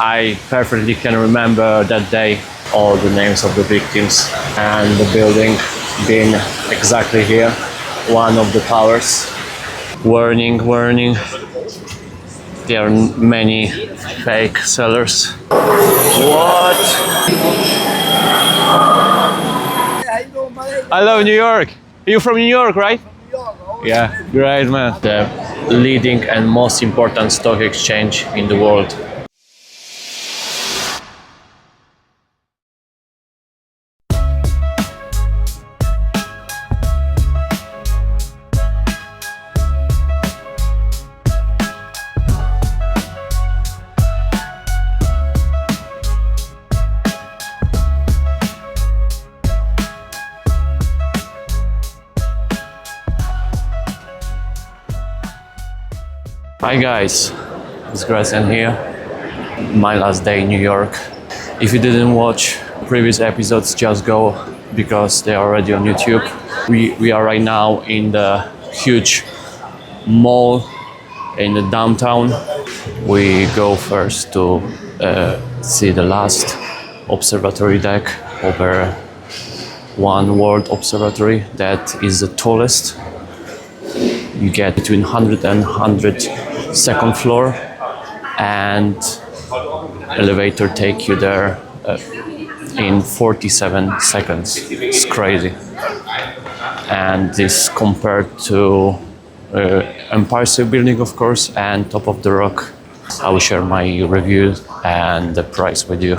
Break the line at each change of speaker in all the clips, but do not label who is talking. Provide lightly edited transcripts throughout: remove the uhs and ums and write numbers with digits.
I perfectly can remember that day all the names of the victims and the building being exactly here, one of the towers. Warning, warning. There are many fake sellers. What? I love New York. You're from New York, right? Yeah, great man. The leading and most important stock exchange in the world. Hi guys, it's Gracjan here. My last day in New York. If you didn't watch previous episodes, just go because they're already on YouTube. We are right now in the huge mall in the downtown. We go first to see the last observatory deck over One World Observatory. That is the tallest. You get between 100 and 102nd floor, and elevator take you there in 47 seconds. It's crazy. And this compared to Empire State Building, of course, and Top of the Rock. I will share my review and the price with you.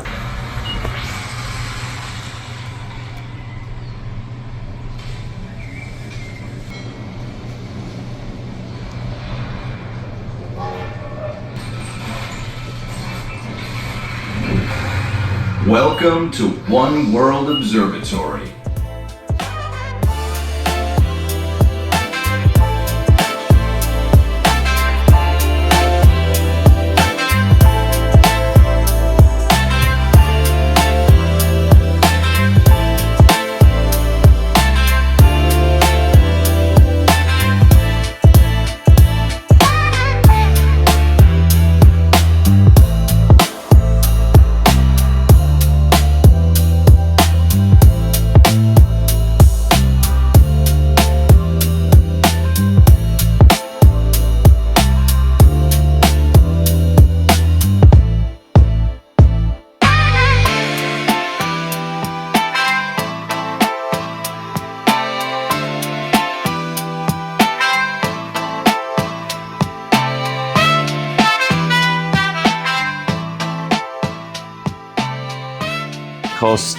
Welcome to One World Observatory.
Cost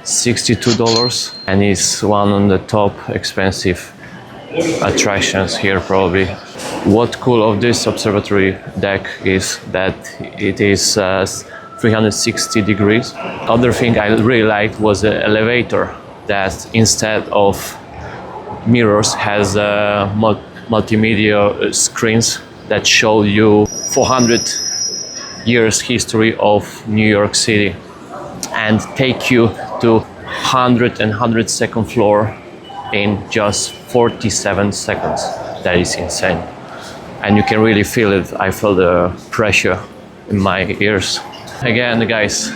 $62 and is one of the top expensive attractions here probably. What cool of this observatory deck is that it is 360 degrees. Other thing I really liked was the elevator that instead of mirrors has multimedia screens that show you 400 years history of New York City and take you to 100 and 102nd floor in just 47 seconds. That is insane. And you can really feel it. I feel the pressure in my ears. Again, guys,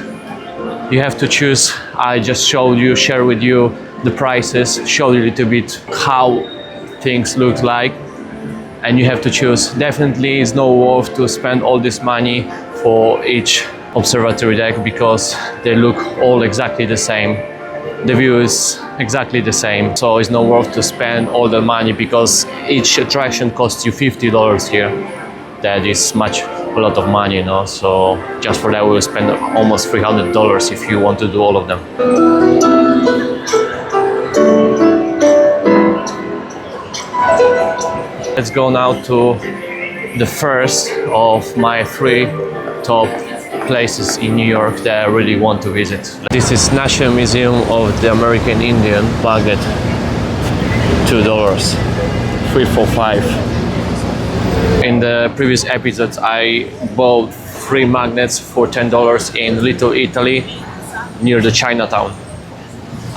you have to choose. I just showed you, share with you the prices, show you a little bit how things look like, and you have to choose. Definitely it's no worth to spend all this money for each observatory deck because they look all exactly the same. The view is exactly the same, so it's not worth to spend all the money because each attraction costs you $50 here. That is a lot of money, you know. So just for that we will spend almost $300 if you want to do all of them. Let's go now to the first of my 3 top places in New York that I really want to visit. This is National Museum of the American Indian magnet. $2, 3 for 5. In the previous episodes, I bought 3 magnets for $10 in Little Italy, near the Chinatown.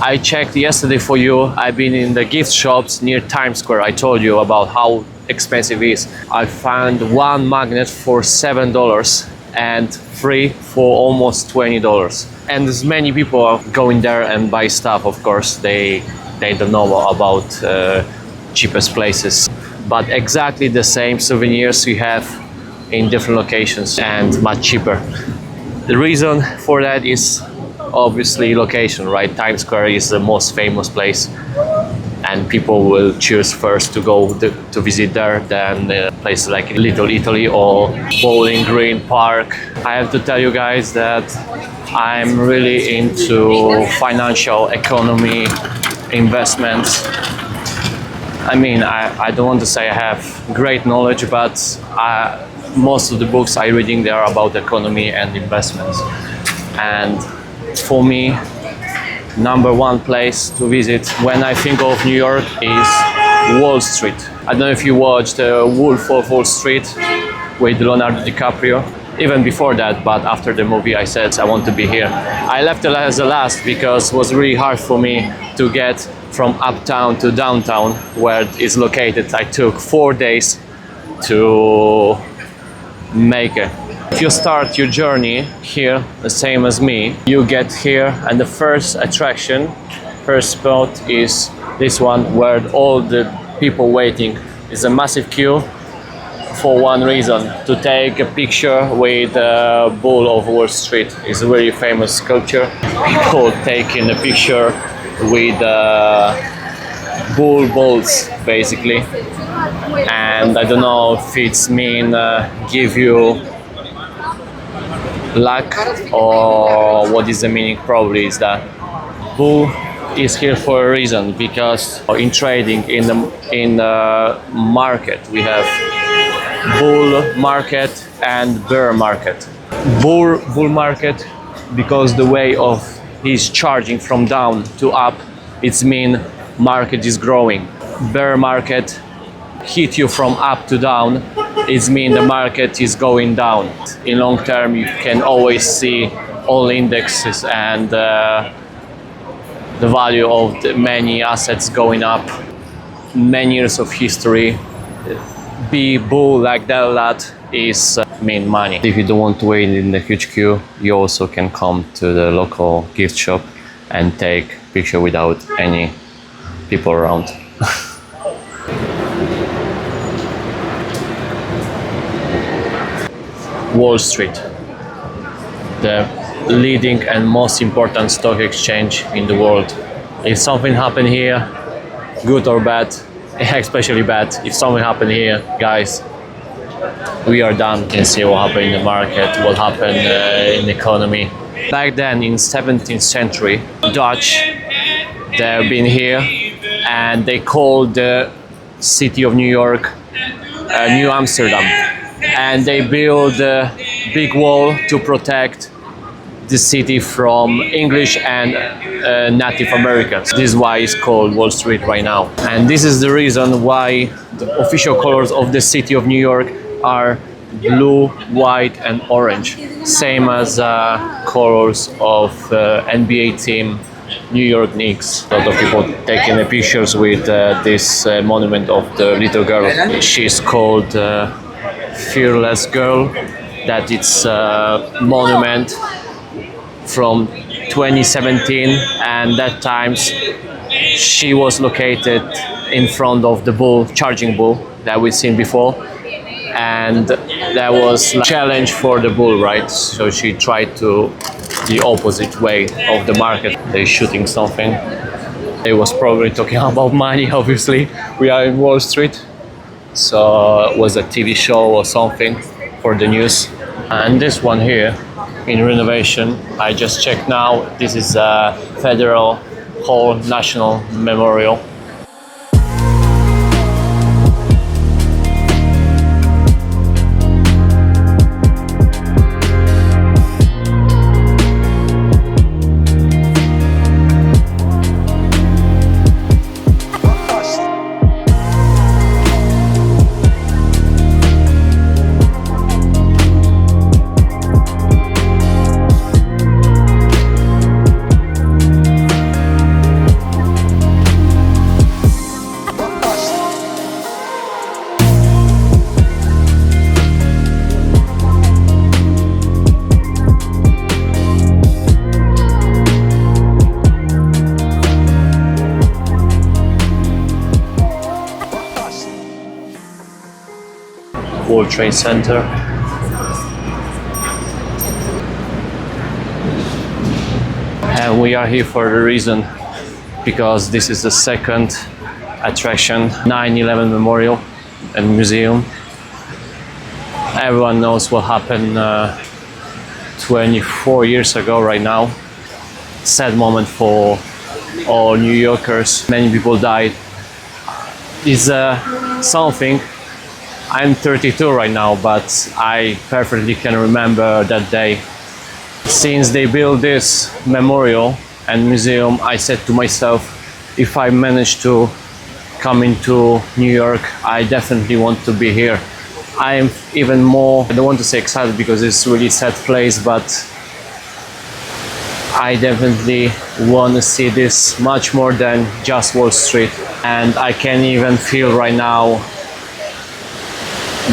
I checked yesterday for you. I've been in the gift shops near Times Square. I told you about how expensive it is. I found 1 magnet for $7. and free for almost $20. And there's many people are going there and buy stuff. Of course, they don't know about cheapest places, but exactly the same souvenirs you have in different locations and much cheaper. The reason for that is obviously location, right? Times Square is the most famous place, and people will choose first to go to visit there than places like Little Italy or Bowling Green Park. I have to tell you guys that I'm really into financial economy, investments. I mean, I don't want to say I have great knowledge, but most of the books I'm reading, they are about economy and investments. And for me, number one place to visit when I think of New York is Wall Street. I don't know if you watched Wolf of Wall Street with Leonardo DiCaprio. Even before that, but after the movie I said I want to be here. I left it as the last because it was really hard for me to get from uptown to downtown where it is located. I took 4 days to make it. If you start your journey here, the same as me, you get here and the first attraction, first spot is this one where all the people waiting. It's a massive queue for one reason, to take a picture with the Bull of Wall Street. It's a very famous sculpture. People taking a picture with bulls basically, and I don't know if it's mean give you luck or what is the meaning. Probably is that bull is here for a reason, because in trading in the market we have bull market and bear market. Bull market because the way of he's charging from down to up, it's mean market is growing. Bear market hit you from up to down, it's mean the market is going down. In long term you can always see all indexes and the value of the many assets going up. Many years of history. Be bull like that is mean money. If you don't want to wait in the huge queue, you also can come to the local gift shop and take picture without any people around. Wall Street, the leading and most important stock exchange in the world. If something happened here, good or bad, especially bad, if something happened here, guys, we are done. You can see what happened in the market, what happened in the economy. Back then in 17th century, Dutch, they've been here and they called the city of New York New Amsterdam, and they built a big wall to protect the city from English and Native Americans. This is why it's called Wall Street right now. And this is the reason why the official colors of the city of New York are blue, white and orange. Same as colors of NBA team New York Knicks. A lot of people taking the pictures with this monument of the little girl. She's called Fearless Girl. That it's a monument from 2017, and that times she was located in front of the bull, charging bull that we've seen before, and that was a challenge for the bull, right? So she tried to the opposite way of the market. They're shooting something. They was probably talking about money, obviously. We are in Wall Street, so it was a TV show or something for the news. And this one here in renovation, I just checked now, this is a Federal Hall National Memorial. World Trade Center. And we are here for a reason, because this is the second attraction, 9/11 Memorial and Museum. Everyone knows what happened 24 years ago right now. Sad moment for all New Yorkers. Many people died. It's something. I'm 32 right now, but I perfectly can remember that day. Since they built this memorial and museum, I said to myself, if I manage to come into New York, I definitely want to be here. I am even more, I don't want to say excited because it's a really sad place, but I definitely want to see this much more than just Wall Street. And I can even feel right now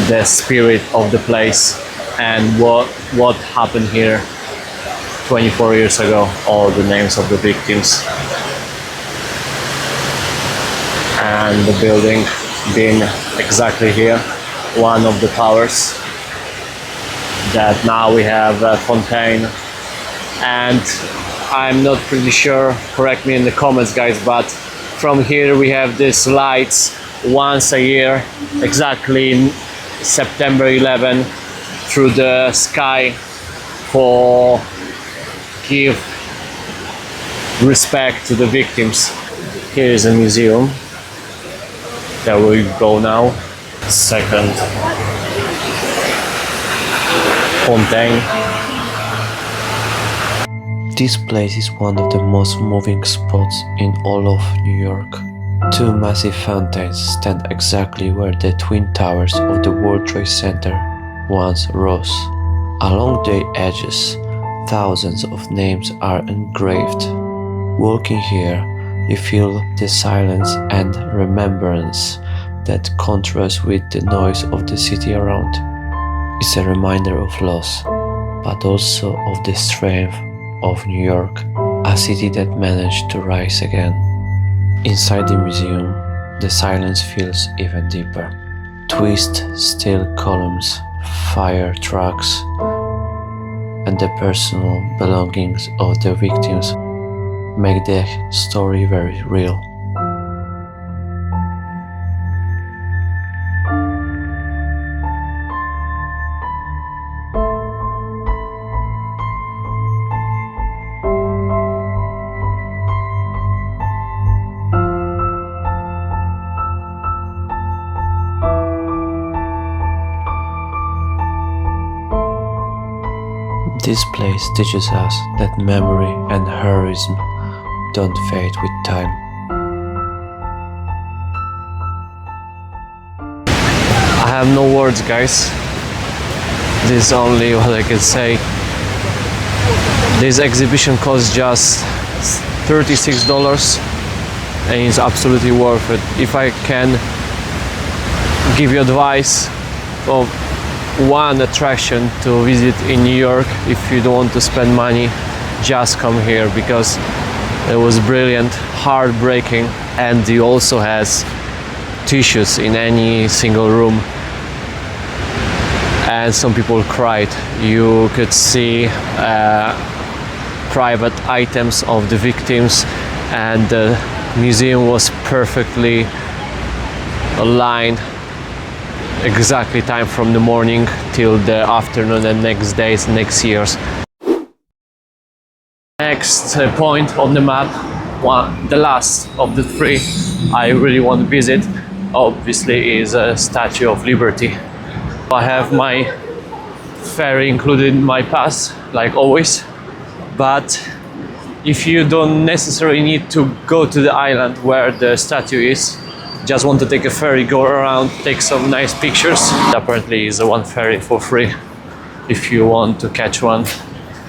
the spirit of the place and what happened here 24 years ago, all the names of the victims. And the building being exactly here, one of the towers, that now we have a fontaine. And I'm not pretty sure, correct me in the comments guys, but from here we have these lights once a year, exactly in September 11, through the sky, for give respect to the victims. Here is a museum. There we go now. Second fontaine.
This place is one of the most moving spots in all of New York. Two massive fountains stand exactly where the twin towers of the World Trade Center once rose. Along their edges, thousands of names are engraved. Walking here, you feel the silence and remembrance that contrasts with the noise of the city around. It's a reminder of loss, but also of the strength of New York, a city that managed to rise again. Inside the museum, the silence feels even deeper. Twisted steel columns, fire trucks, and the personal belongings of the victims make the story very real. This place teaches us that memory and heroism don't fade with time.
I have no words guys. This is only what I can say. This exhibition costs just $36 and it's absolutely worth it. If I can give you advice of one attraction to visit in New York, if you don't want to spend money, just come here, because it was brilliant, heartbreaking, and it also has tissues in any single room, and some people cried. You could see private items of the victims, and the museum was perfectly aligned, exactly time from the morning till the afternoon and next days, next years. Next point on the map, the last of the three I really want to visit, obviously, is a Statue of Liberty. I have my ferry included in my pass, like always, but if you don't necessarily need to go to the island where the statue is, just want to take a ferry, go around, take some nice pictures. Apparently is one ferry for free if you want to catch one,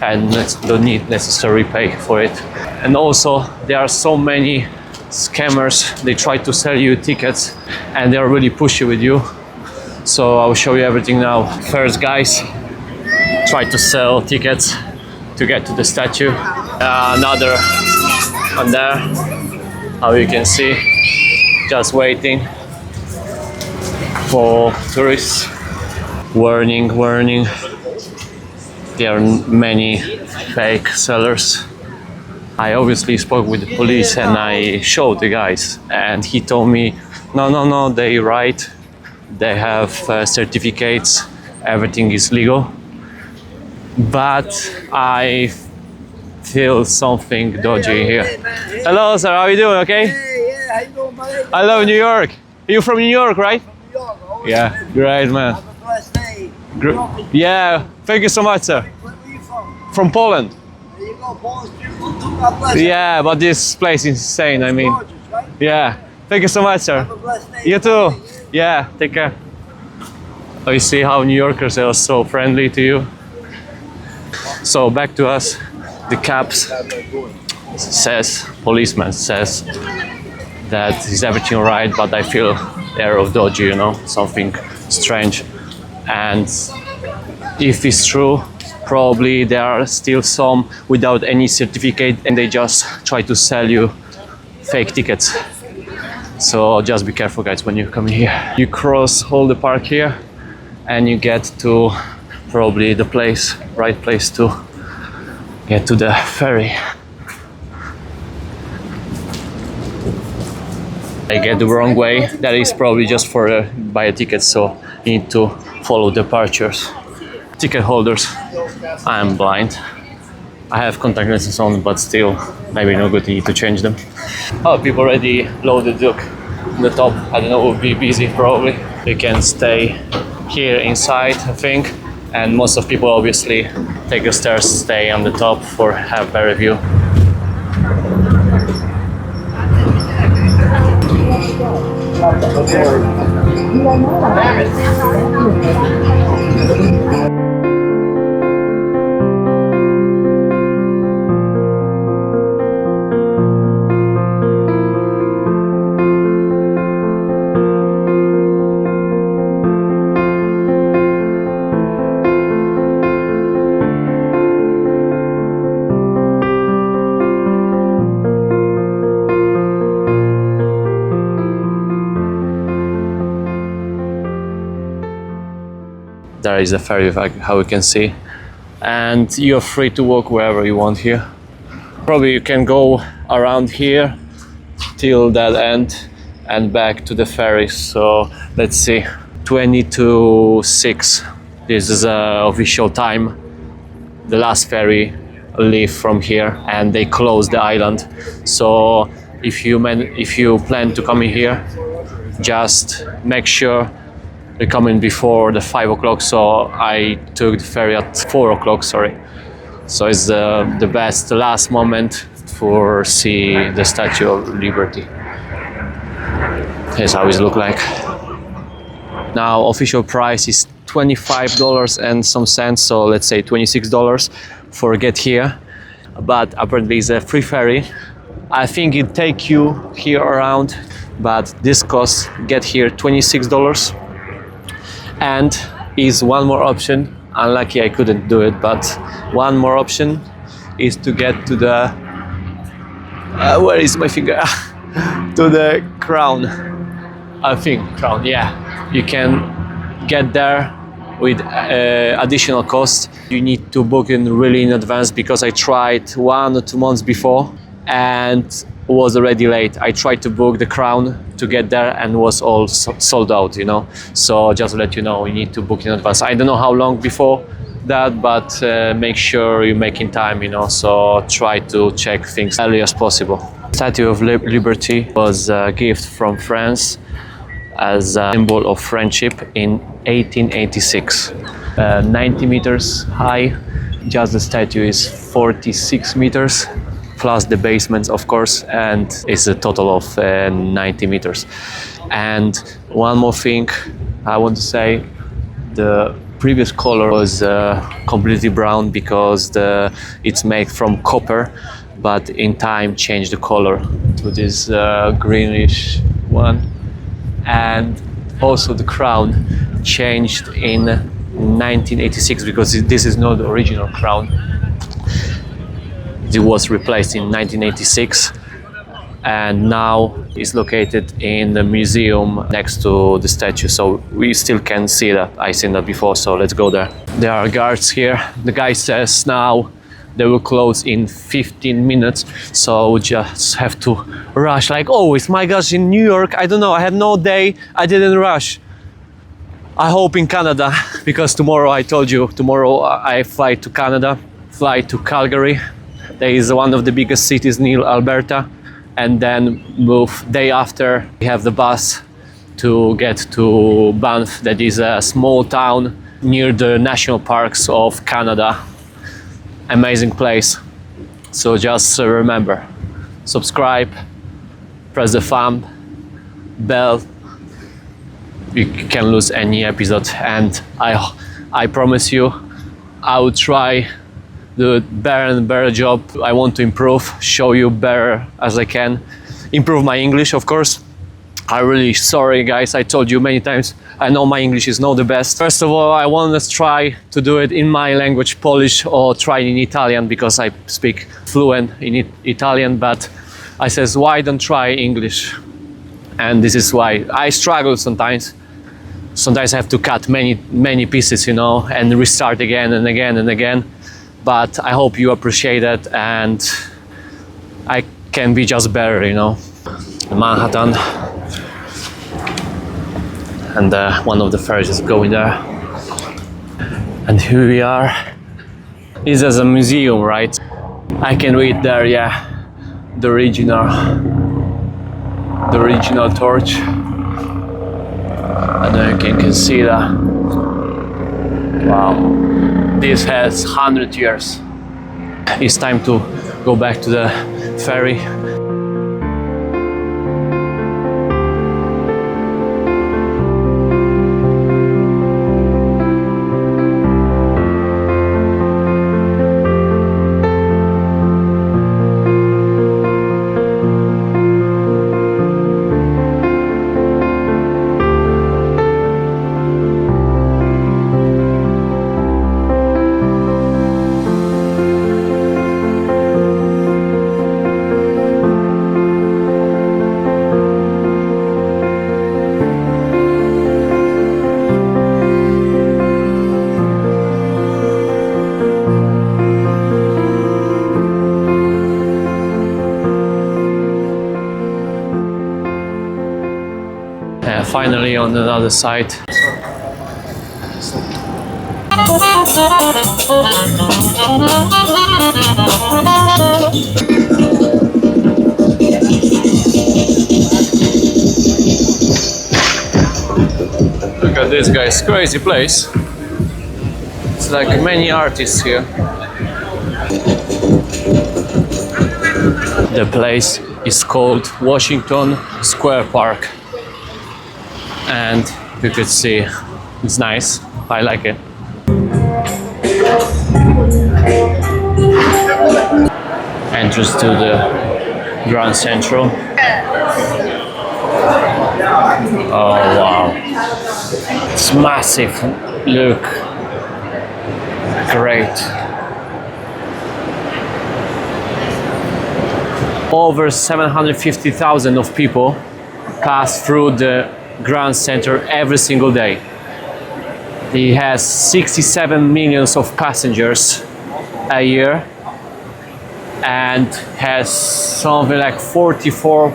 and don't need necessarily pay for it. And also there are so many scammers. They try to sell you tickets and they are really pushy with you. So I'll show you everything now. First guys try to sell tickets to get to the statue. Another one there, how you can see, just waiting for tourists. Warning, warning. There are many fake sellers. I obviously spoke with the police and I showed the guys, and he told me, no, they right, they have certificates, everything is legal. But I feel something dodgy here. Hello, sir, how are you doing? Okay?
Yeah, how you doing, buddy?
I love New York. You from New York, right?
New York, always
Yeah, great, man.
have a blessed day.
Yeah, thank you so much, sir.
Where are you from?
From Poland.
There you go, Polish people too. God bless you.
Yeah, but this place is insane. I mean,
Gorgeous, right?
yeah. Thank you so much, sir.
Have a blessed day.
You too. Yeah, take care. Oh, you see how New Yorkers are so friendly to you. So back to us. The caps says, policeman says that is everything alright, but I feel air of dodgy, you know, something strange. And if it's true, probably there are still some without any certificate and they just try to sell you fake tickets. So just be careful, guys, when you come here. You cross all the park here and you get to probably the place, right place to get to the ferry. I get the wrong way. That is probably just for buy a ticket, so you need to follow departures. Ticket holders, I am blind. I have contact lenses on, but still, maybe no good, you need to change them. Oh, people already loaded look on the top. I don't know, it will be busy probably. You can stay here inside, I think, and most of people obviously take the stairs, stay on the top for have better view. There is a ferry, how you can see, and you're free to walk wherever you want here. Probably you can go around here till that end and back to the ferry. So let's see, 20 to 6. This is official time. The last ferry leave from here and they close the island. So if you plan to come in here, just make sure they come in before the 5 o'clock. So I took the ferry at 4 o'clock, sorry. So it's the best, the last moment for see the Statue of Liberty. Here's how it look like. Now official price is $25 and some cents, so let's say $26 for get here. But apparently it's a free ferry. I think it take you here around, but this cost get here $26. And is one more option. Unlucky I couldn't do it, but one more option is to get to the where is my finger? To the crown. I think crown. Yeah, you can get there with additional cost. You need to book in really in advance, because I tried 1 or 2 months before and was already late. I tried to book the crown to get there and was all sold out, you know. So just to let you know, you need to book in advance. I don't know how long before that, but make sure you make in time, you know. So try to check things early as possible. Statue of Liberty was a gift from France as a symbol of friendship in 1886. 90 meters high. Just the statue is 46 meters. Plus the basements, of course, and it's a total of 90 meters. And one more thing I want to say, the previous color was completely brown because it's made from copper, but in time changed the color to this greenish one. And also the crown changed in 1986 because this is not the original crown. It was replaced in 1986 and now it's located in the museum next to the statue, so we still can see that. I seen that before, so let's go there. There are guards here. The guy says now they will close in 15 minutes, so we just have to rush like always. My gosh, in New York, I don't know, I had no day I didn't rush. I hope in Canada, because tomorrow, I told you, tomorrow I fly to Canada, fly to Calgary. That is one of the biggest cities near Alberta, and then move day after. We have the bus to get to Banff, that is a small town near the national parks of Canada. Amazing place. So just remember, subscribe, press the thumb bell. You can lose any episode, and I promise you I will try do better and better job. I want to improve, show you better as I can, improve my English, of course. I'm really sorry, guys. I told you many times, I know my English is not the best. First of all, I want to try to do it in my language, Polish, or try in Italian, because I speak fluent in Italian, but I says, why don't try English? And this is why I struggle sometimes. Sometimes I have to cut many pieces, you know, and restart again and again and again. But I hope you appreciate it, and I can be just better, you know. Manhattan, and one of the ferries is going there. And here we are. This is a museum, right? I can read there, yeah, the original torch. I don't know if you can see that. Wow, this has 100 years. It's time to go back to the ferry. Finally on another side. Look at this, guys, crazy place. It's like many artists here. The place is called Washington Square Park. And you could see it's nice. I like it. Entrance to the Grand Central. Oh wow, it's massive. Look, great. Over 750,000 of people pass through the Grand Center every single day. He has 67 millions of passengers a year and has something like 44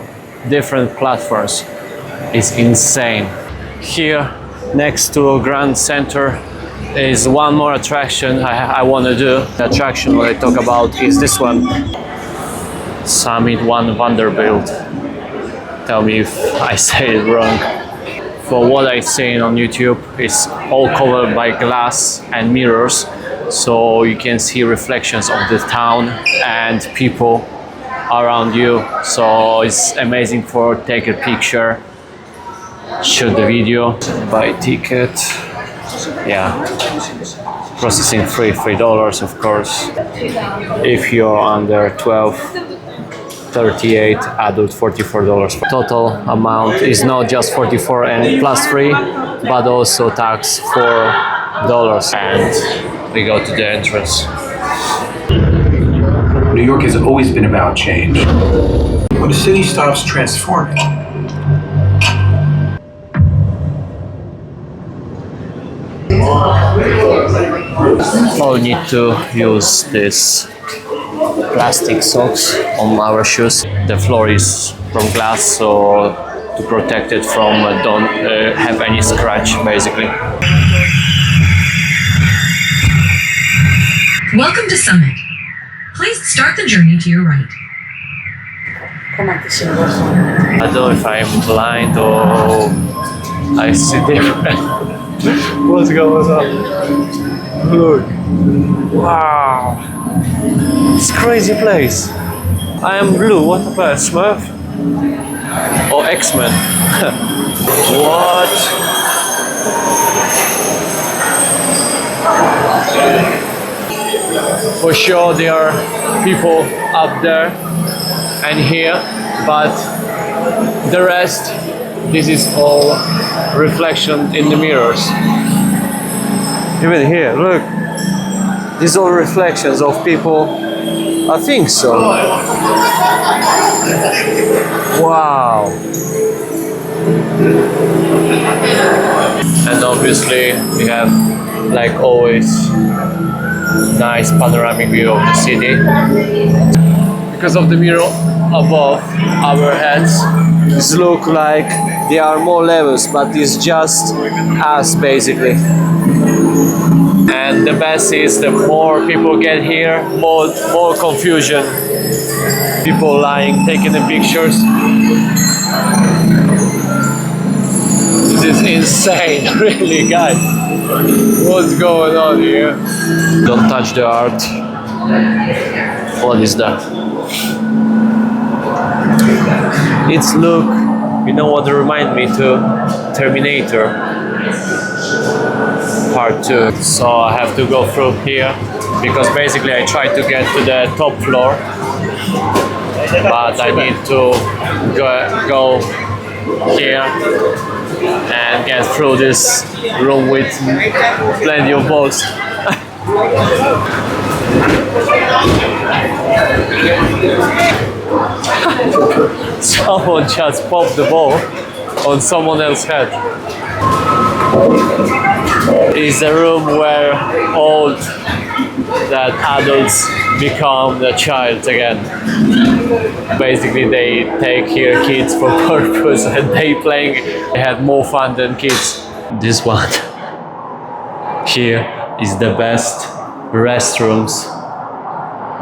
different platforms. It's insane. Here next to Grand Center is one more attraction I want to do. The attraction what I talk about is this one, Summit One Vanderbilt. Tell me if I say it wrong. For what I've seen on YouTube, it's all covered by glass and mirrors, so you can see reflections of the town and people around you. So it's amazing for take a picture, shoot the video, buy a ticket. Yeah, processing free, $3 of course. If you're under 12, 38, adult $44. Total amount is not just 44 and plus free, but also tax $4. And we go to the entrance.
New York has always been about change. When a city stops transforming,
I'll need to use this plastic socks on our shoes. The floor is from glass, so to protect it from don't have any scratch, basically.
Welcome to Summit. Please start the journey to your right.
I don't know if I'm blind or I see different. What's going on? Look. Wow. It's a crazy place. I am Blue. What about Smurf? Or X-Men? What? For sure there are people up there and here, but the rest, this is all reflection in the mirrors. Even here, look. These are reflections of people. I think so. Wow. And obviously we have, like always, nice panoramic view of the city. Because of the mirror above our heads, this look like there are more levels, but it's just us basically. And the best is the more people get here, more confusion. People lying, taking the pictures. This is insane, really, guys. What's going on here? Don't touch the art. What is that? It's look, you know what remind me to? Terminator Part 2. So I have to go through here because basically I tried to get to the top floor, but I need to go here and get through this room with plenty of balls. Someone just popped the ball on someone else's head. It's a room where old that adults become the child again. Basically they take here kids for purpose and they have more fun than kids. This one here is the best restrooms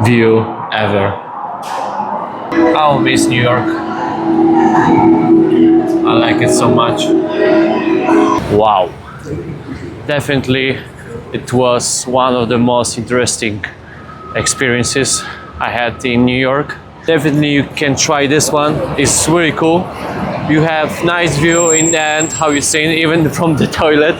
view ever. I'll miss New York. I like it so much. Wow. Definitely it was one of the most interesting experiences I had in New York. Definitely you can try this one. It's really cool. You have nice view in the end, how you see it, even from the toilet.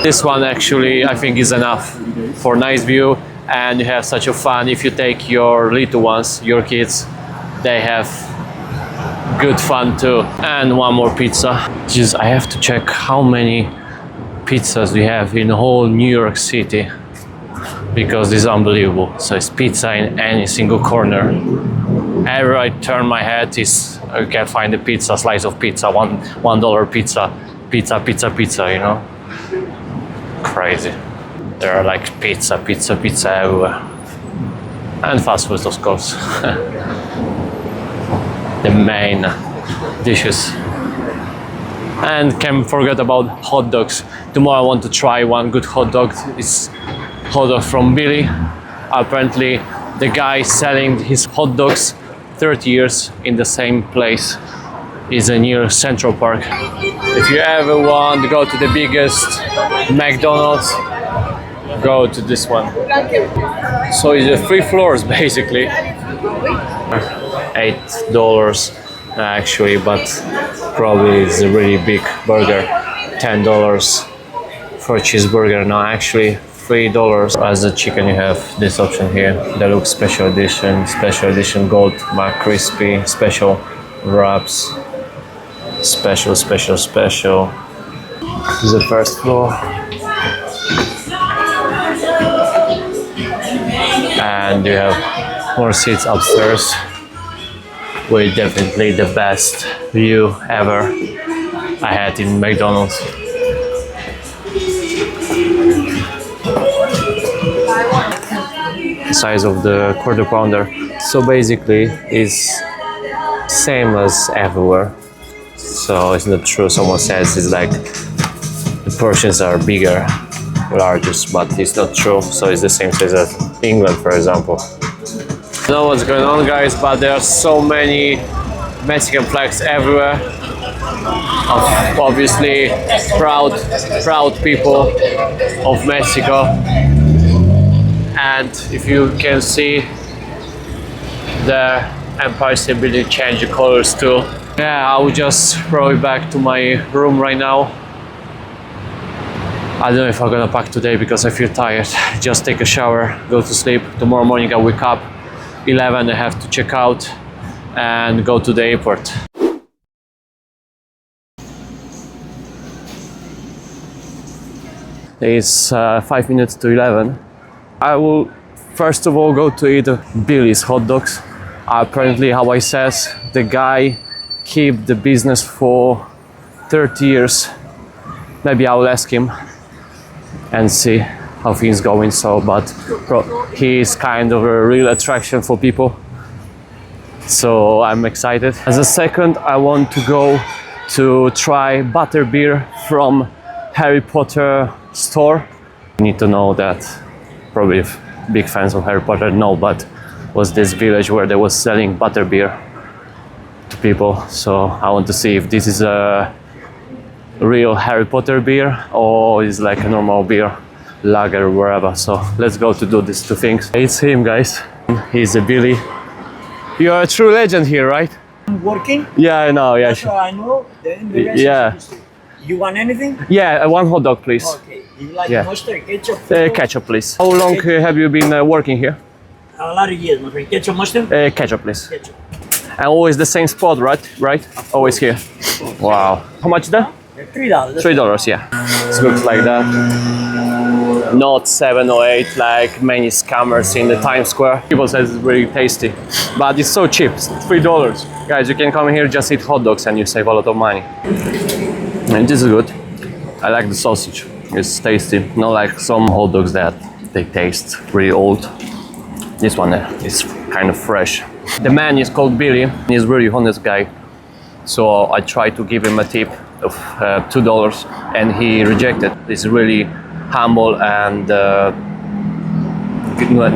This one actually I think is enough for nice view, and you have such a fun if you take your little ones, your kids. They have good fun too. And one more pizza. Just I have to check how many pizzas we have in the whole New York City, because it's unbelievable. So it's pizza in any single corner. Everywhere I turn my head is I can find a pizza, slice of pizza, $1 pizza, you know. Crazy. There are like pizza everywhere. And fast food, of course. The main dishes. And can't forget about hot dogs. Tomorrow I want to try one good hot dog. It's hot dog from Billy. Apparently the guy selling his hot dogs 30 years in the same place is near Central Park. If you ever want to go to the biggest McDonald's, go to this one. So it's 3 floors basically. $8 actually, but probably it's a really big burger. $10 for a cheeseburger. No, actually $3. As the chicken you have this option here, deluxe special edition gold McCrispy, special wraps, special. This is the first floor. And you have more seats upstairs with definitely the best view ever I had in McDonald's. The size of the quarter pounder. So basically it's same as everywhere. So it's not true. Someone says it's like the portions are bigger, largest, but it's not true. So it's the same size as England, for example. I don't know what's going on, guys, but there are so many Mexican flags everywhere. Obviously, proud people of Mexico. And if you can see, the Empire State Building changed the colors too. Yeah, I will just probably back to my room right now. I don't know if I'm gonna pack today because I feel tired. Just take a shower, go to sleep. Tomorrow morning I wake up 11, I have to check out and go to the airport. It's 5 minutes to 11. I will first of all go to eat Billy's hot dogs. Apparently, how I says, the guy keep the business for 30 years. Maybe I will ask him and see how things going. So, but he is kind of a real attraction for people. So I'm excited. As a second, I want to go to try butterbeer from Harry Potter store. You need to know that probably big fans of Harry Potter know, but was this village where they was selling butterbeer to people. So I want to see if this is a real Harry Potter beer or is like a normal beer, lager, wherever. So let's go to do these two things. It's him, guys. He's a Billy. You are a true legend here, right?
Working?
Yeah, I know. Yeah.
That's what I know. Then the rest
Yeah.
is you want anything?
Yeah, one hot dog, please.
Okay. You like
Yeah.
mustard, ketchup?
Ketchup, please. How long have you been working here?
A lot of years, my friend. Ketchup, mustard?
Ketchup, please.
Ketchup.
And always the same spot, right? Right? Always here. Wow. How much there?
$3.
$3, yeah. It looks like that. Not 7 or 8 like many scammers in the Times Square. People say it's really tasty, but it's so cheap. It's $3. Guys, you can come here, just eat hot dogs and you save a lot of money. And this is good. I like the sausage. It's tasty. Not like some hot dogs that they taste really old. This one is kind of fresh. The man is called Billy. He's a really honest guy. So I tried to give him a tip of $2 and he rejected. He's really humble and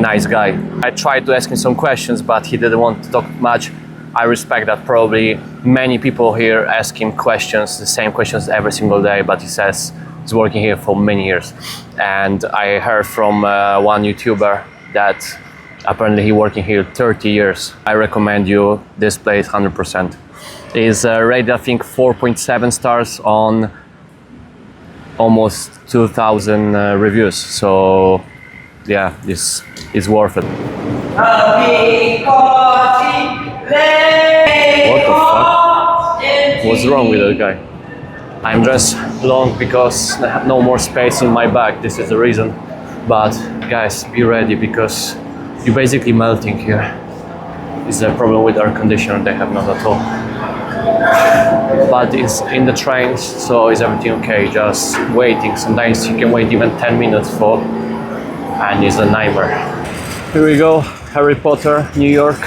nice guy. I tried to ask him some questions, but he didn't want to talk much. I respect that. Probably many people here ask him questions, the same questions every single day, but he says he's working here for many years. And I heard from one YouTuber that apparently he's working here 30 years. I recommend you this place 100%. It's rated, I think, 4.7 stars on almost 2,000 reviews. So yeah, this is worth it. What the fuck? What's wrong with that guy? I'm dressed long because I have no more space in my bag. This is the reason. But guys, be ready because you're basically melting here. It's a problem with air conditioner. They have not at all. But it's in the trains, so is everything okay? Just waiting. Sometimes you can wait even 10 minutes for, and it's a nightmare. Here we go, Harry Potter, New York.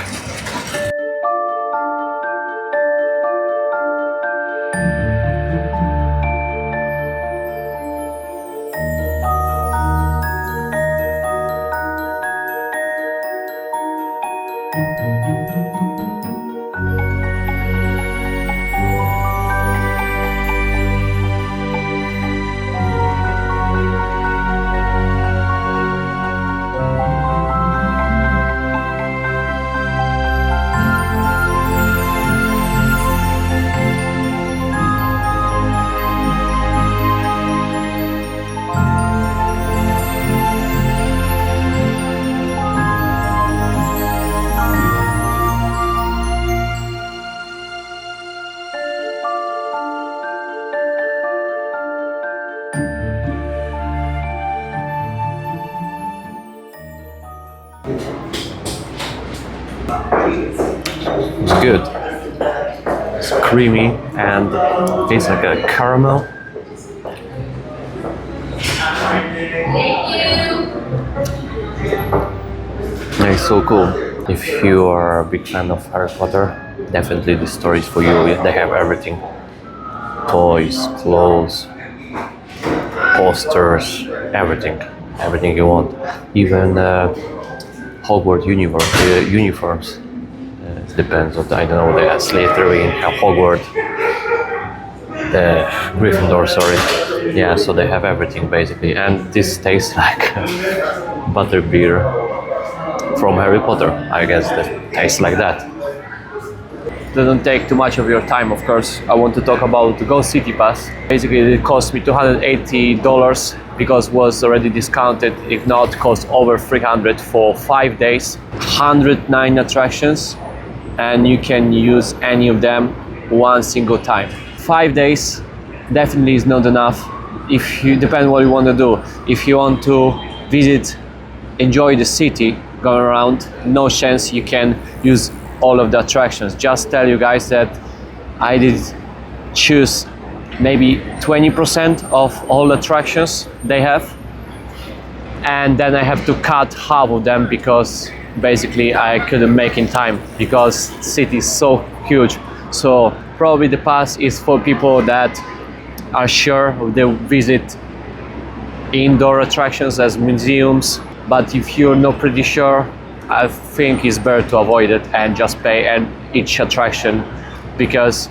It's good. It's creamy and tastes like a caramel. It's so cool. If you are a big fan of Harry Potter, definitely this store is for you. They have everything. Toys, clothes, posters, everything. Everything you want. Even Hogwarts uniforms. It depends on, I don't know, the Slytherin, Hogwarts, the Gryffindor, sorry. Yeah, so they have everything basically. And this tastes like butterbeer from Harry Potter. I guess that tastes like that. Doesn't take too much of your time, of course. I want to talk about the Go City Pass. Basically, it cost me $280 because was already discounted. If not, cost over $300 for 5 days, 109 attractions, and you can use any of them one single time. 5 days definitely is not enough. If you depend what you want to do. If you want to visit, enjoy the city, go around, no chance you can use all of the attractions. Just tell you guys that I did choose maybe 20% of all attractions they have, and then I have to cut half of them because basically I couldn't make in time because city is so huge. So probably the pass is for people that are sure they visit indoor attractions as museums, but if you're not pretty sure, I think it's better to avoid it and just pay each attraction because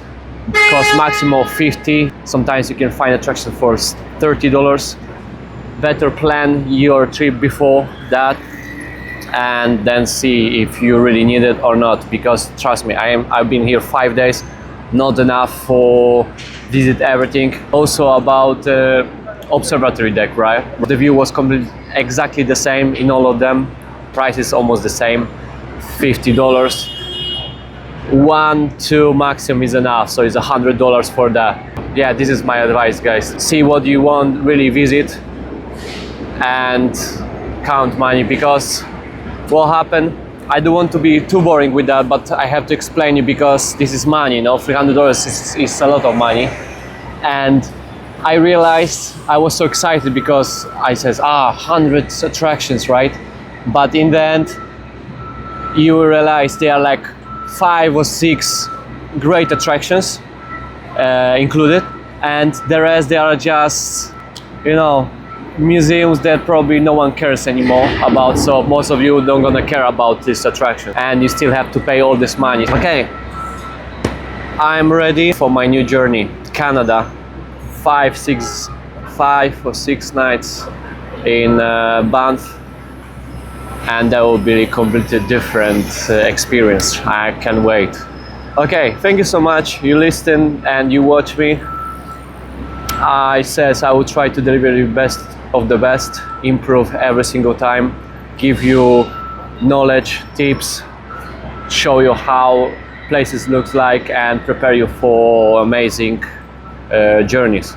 it costs maximum $50. Sometimes you can find attraction for $30. Better plan your trip before that and then see if you really need it or not, because trust me, I've been here 5 days, not enough for visit everything. Also about observatory deck, right? The view was exactly the same in all of them. Price is almost the same, $50. 1, 2 maximum is enough, so it's $100 for that. Yeah, this is my advice, guys. See what you want, really visit, and count money, because what happened, I don't want to be too boring with that, but I have to explain you because this is money, you know, $300 is a lot of money. And I realized I was so excited because I said, 100 attractions, right? But in the end, you realize there are like 5 or 6 great attractions included, and the rest they are just, you know, museums that probably no one cares anymore about. So most of you don't gonna care about this attraction, and you still have to pay all this money. Okay, I'm ready for my new journey, Canada. 5 or 6 nights in Banff. And that will be a completely different experience. I can't wait. Okay, thank you so much. You listen and you watch me. I says I will try to deliver the best of the best, improve every single time, give you knowledge, tips, show you how places looks like, and prepare you for amazing journeys.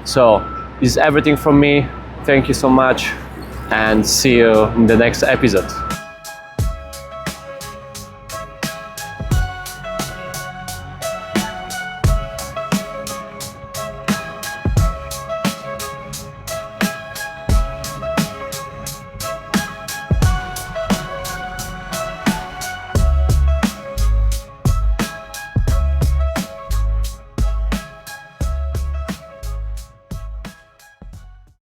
So this is everything from me. Thank you so much, and see you in the next episode.